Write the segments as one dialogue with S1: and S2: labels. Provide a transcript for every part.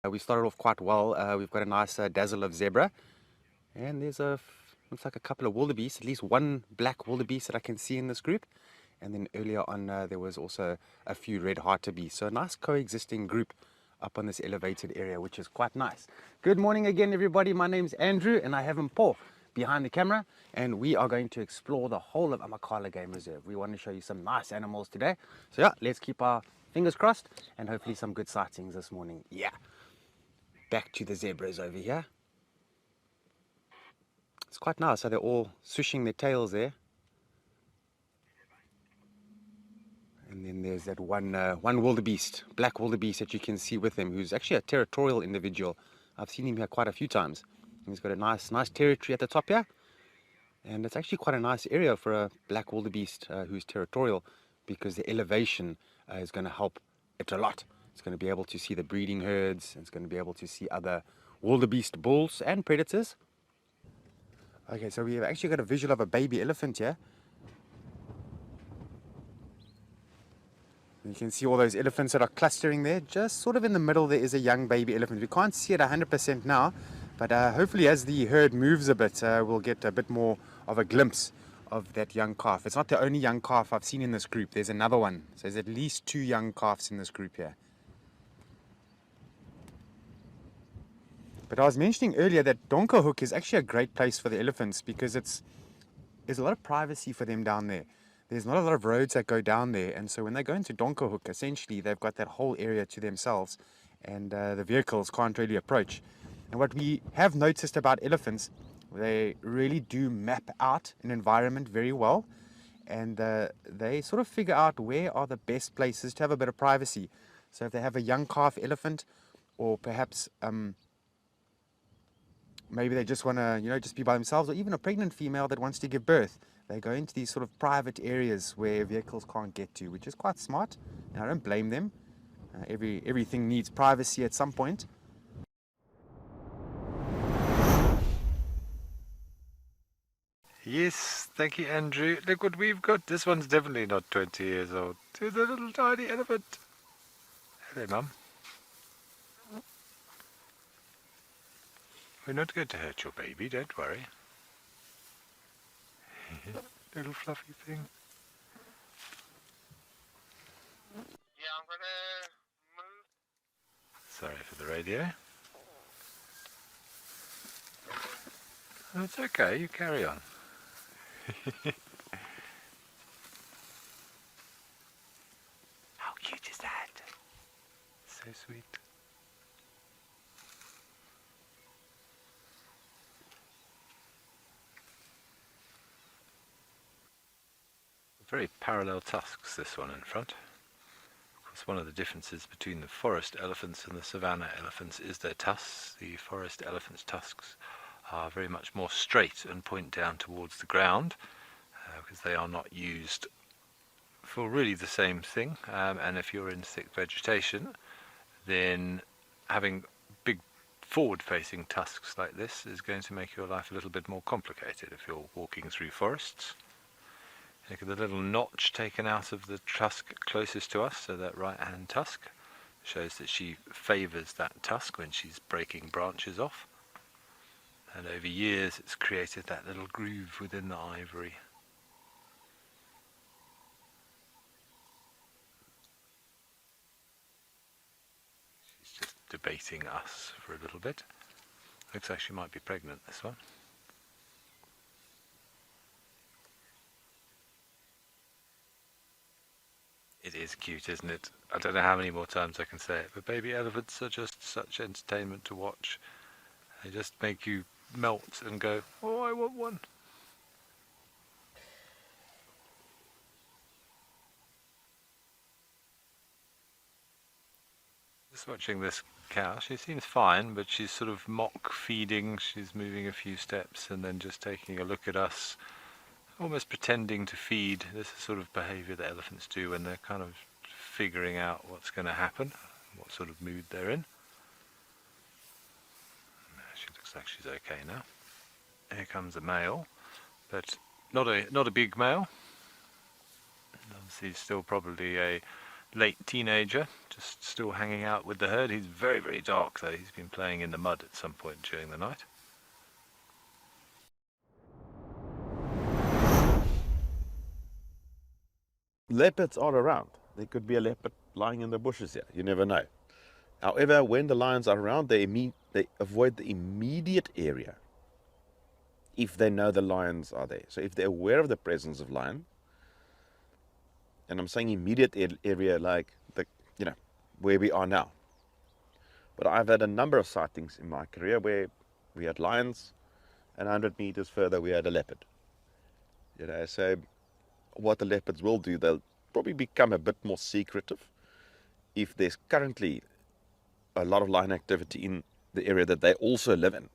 S1: We started off quite well. We've got a nice dazzle of zebra, and there's looks like a couple of wildebeest, at least one black wildebeest that I can see in this group. And then earlier on, there was also a few red hartebeest. So a nice coexisting group up on this elevated area, which is quite nice. Good morning again, everybody. My name's Andrew, and I have Paul behind the camera, and we are going to explore the whole of Amakhala Game Reserve. We want to show you some nice animals today. So yeah, let's keep our fingers crossed, and hopefully some good sightings this morning. Yeah. Back to the zebras over here. It's quite nice how they're all swishing their tails there. And then there's that one wildebeest, black wildebeest that you can see with him, who's actually a territorial individual. I've seen him here quite a few times. And he's got a nice territory at the top here. And it's actually quite a nice area for a black wildebeest who's territorial, because the elevation is going to help it a lot. It's going to be able to see the breeding herds. It's going to be able to see other wildebeest bulls and predators. Okay, so we've actually got a visual of a baby elephant here. You can see all those elephants that are clustering there. Just sort of in the middle there is a young baby elephant. We can't see it 100% now, but hopefully as the herd moves a bit, we'll get a bit more of a glimpse of that young calf. It's not the only young calf I've seen in this group. There's another one. So there's at least 2 young calves in this group here. But I was mentioning earlier that Donkerhoek is actually a great place for the elephants, because there's a lot of privacy for them down there. There's not a lot of roads that go down there, and so when they go into Donkerhoek, essentially they've got that whole area to themselves, and the vehicles can't really approach. And what we have noticed about elephants, they really do map out an environment very well, and they sort of figure out where are the best places to have a bit of privacy. So if they have a young calf elephant, or perhaps maybe they just want to, just be by themselves, or even a pregnant female that wants to give birth, they go into these sort of private areas where vehicles can't get to, which is quite smart, and I don't blame them. Everything needs privacy at some point.
S2: Yes, thank you, Andrew. Look what we've got. This one's definitely not 20 years old. It's a little tiny elephant. Hello, Mum. We're not going to hurt your baby, don't worry. Little fluffy thing.
S3: Yeah, I'm gonna move.
S2: Sorry for the radio. Oh, it's okay, you carry on. How cute is that? So sweet. Very parallel tusks, this one in front. Of course, one of the differences between the forest elephants and the savanna elephants is their tusks. The forest elephant's tusks are very much more straight and point down towards the ground, because they are not used for really the same thing. And if you're in thick vegetation, then having big forward-facing tusks like this is going to make your life a little bit more complicated if you're walking through forests. Look at the little notch taken out of the tusk closest to us, so that right-hand tusk shows that she favours that tusk when she's breaking branches off. And over years it's created that little groove within the ivory. She's just debating us for a little bit. Looks like she might be pregnant, this one. It is cute, isn't it? I don't know how many more times I can say it, but baby elephants are just such entertainment to watch. They just make you melt and go, oh, I want one. Just watching this cow, she seems fine, but she's sort of mock feeding. She's moving a few steps and then just taking a look at us, almost pretending to feed. This is sort of behaviour that elephants do when they're kind of figuring out what's going to happen, what sort of mood they're in. She looks like she's okay now. Here comes a male, but not a big male. Obviously still probably a late teenager, just still hanging out with the herd. He's very, very dark though. He's been playing in the mud at some point during the night.
S4: Leopards are around. There could be a leopard lying in the bushes here. You never know. However, when the lions are around, they avoid the immediate area if they know the lions are there. So if they're aware of the presence of lion, and I'm saying immediate area like where we are now. But I've had a number of sightings in my career where we had lions, and 100 meters further we had a leopard. So what the leopards will do, they'll probably become a bit more secretive if there's currently a lot of lion activity in the area that they also live in.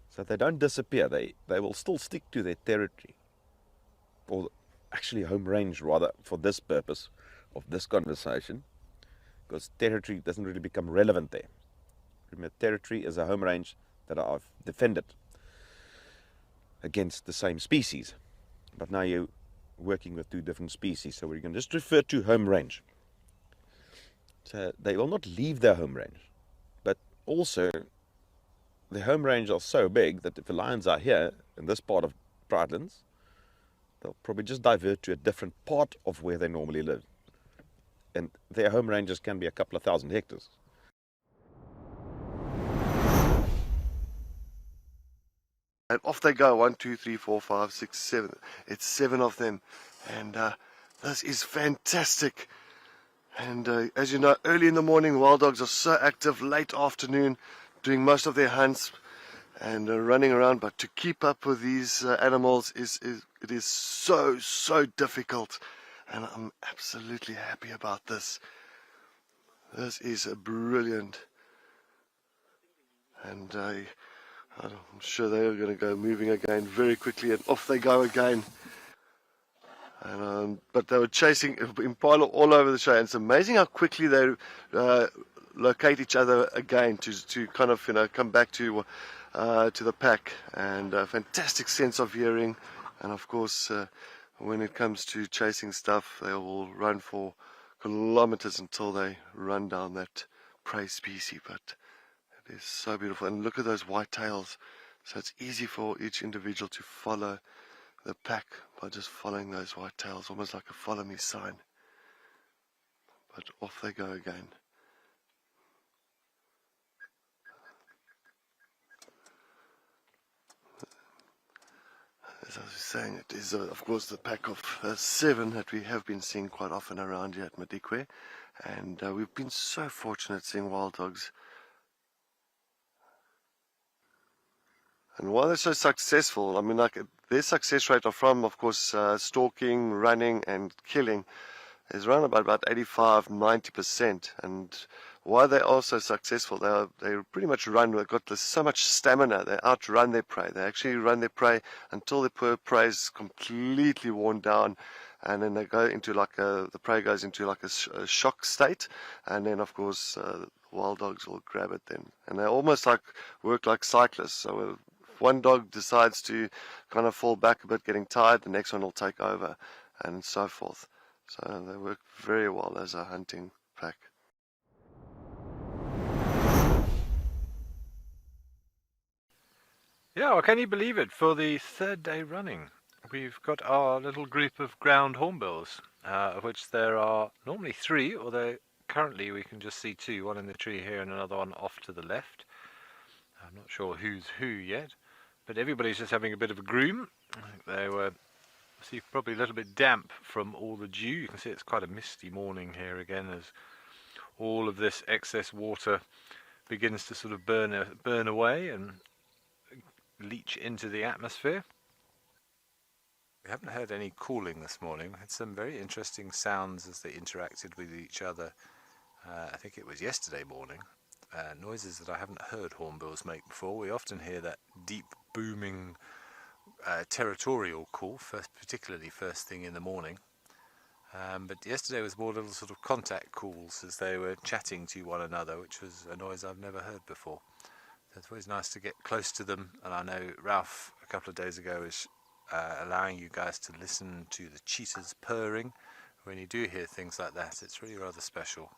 S4: So they don't disappear. They will still stick to their territory, or actually home range rather, for this purpose of this conversation, because territory doesn't really become relevant there. Remember, territory is a home range that I've defended against the same species. But now you're working with two different species, so we're going to just refer to home range. So they will not leave their home range, but also the home range are so big that if the lions are here in this part of Pridelands, they'll probably just divert to a different part of where they normally live. And their home ranges can be a couple of thousand hectares.
S5: And off they go, 1, 2, 3, 4, 5, 6, 7. It's 7 of them. And this is fantastic. And as you know, early in the morning, wild dogs are so active, late afternoon, doing most of their hunts and running around. But to keep up with these animals it is so difficult. And I'm absolutely happy about this. This is brilliant. And I'm sure they are going to go moving again very quickly, and off they go again. And, but they were chasing impala all over the show, and it's amazing how quickly they locate each other again to kind of come back to the pack. And a fantastic sense of hearing, and of course when it comes to chasing stuff, they will run for kilometers until they run down that prey species. But it is so beautiful, and look at those white tails. So it's easy for each individual to follow the pack by just following those white tails, almost like a follow me sign. But off they go again. As I was saying, it is of course the pack of 7 that we have been seeing quite often around here at Madikwe, and we've been so fortunate seeing wild dogs. And why they're so successful, I mean, like, their success rate are from, of course, stalking, running, and killing is around about 85-90%. And why they are so successful, they pretty much run. They've got so much stamina. They outrun their prey. They actually run their prey until the prey is completely worn down, and then they go into the prey goes into like a shock state, and then of course wild dogs will grab it then, and they almost work like cyclists. So if one dog decides to kind of fall back a bit, getting tired, the next one will take over, and so forth. So they work very well as a hunting pack.
S2: Yeah, well, can you believe it? For the 3rd day running, we've got our little group of ground hornbills, of which there are normally 3, although currently we can just see 2, one in the tree here and another one off to the left. I'm not sure who's who yet, but everybody's just having a bit of a groom. They were probably a little bit damp from all the dew. You can see it's quite a misty morning here again, as all of this excess water begins to sort of burn away and leach into the atmosphere. We haven't heard any calling this morning. We had some very interesting sounds as they interacted with each other. I think it was yesterday morning. Noises that I haven't heard hornbills make before. We often hear that deep booming territorial call, particularly first thing in the morning. But yesterday was more little sort of contact calls as they were chatting to one another, which was a noise I've never heard before. So it's always nice to get close to them, and I know Ralph a couple of days ago was allowing you guys to listen to the cheetahs purring, when you do hear things like that, it's really rather special.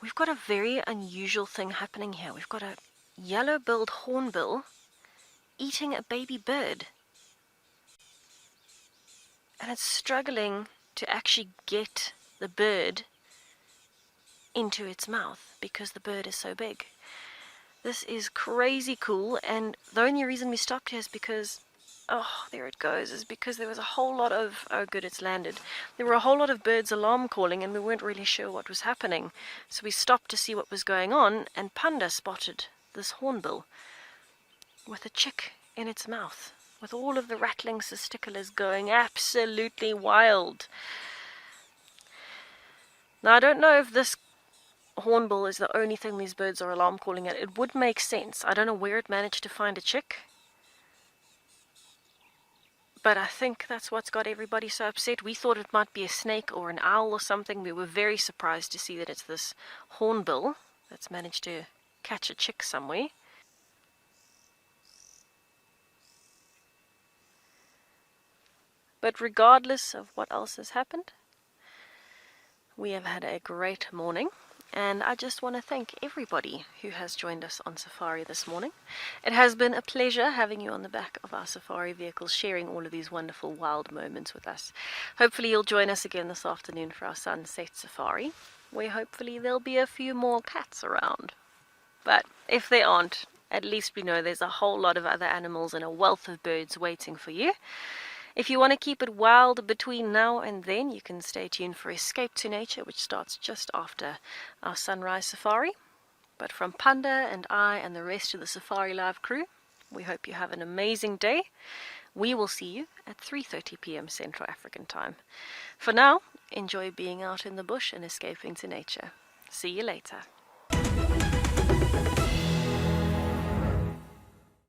S6: We've got a very unusual thing happening here. We've got a yellow-billed hornbill eating a baby bird. And it's struggling to actually get the bird into its mouth because the bird is so big. This is crazy cool, and the only reason we stopped here is because, oh, there it goes, is because there was a whole lot of, oh good, it's landed. There were a whole lot of birds alarm calling and we weren't really sure what was happening. So we stopped to see what was going on, and Panda spotted this hornbill with a chick in its mouth, with all of the rattling testiculars going absolutely wild. Now I don't know if this hornbill is the only thing these birds are alarm calling at. It would make sense. I don't know where it managed to find a chick, but I think that's what's got everybody so upset. We thought it might be a snake or an owl or something. We were very surprised to see that it's this hornbill that's managed to catch a chick somewhere. But regardless of what else has happened, we have had a great morning. And I just want to thank everybody who has joined us on safari this morning. It has been a pleasure having you on the back of our safari vehicles, sharing all of these wonderful wild moments with us. Hopefully you'll join us again this afternoon for our sunset safari, where hopefully there'll be a few more cats around. But if there aren't, at least we know there's a whole lot of other animals and a wealth of birds waiting for you. If you want to keep it wild between now and then, you can stay tuned for Escape to Nature, which starts just after our sunrise safari. But from Panda and I and the rest of the SafariLIVE crew, we hope you have an amazing day. We will see you at 3:30 p.m. Central African time. For now, enjoy being out in the bush and escaping to nature. See you later.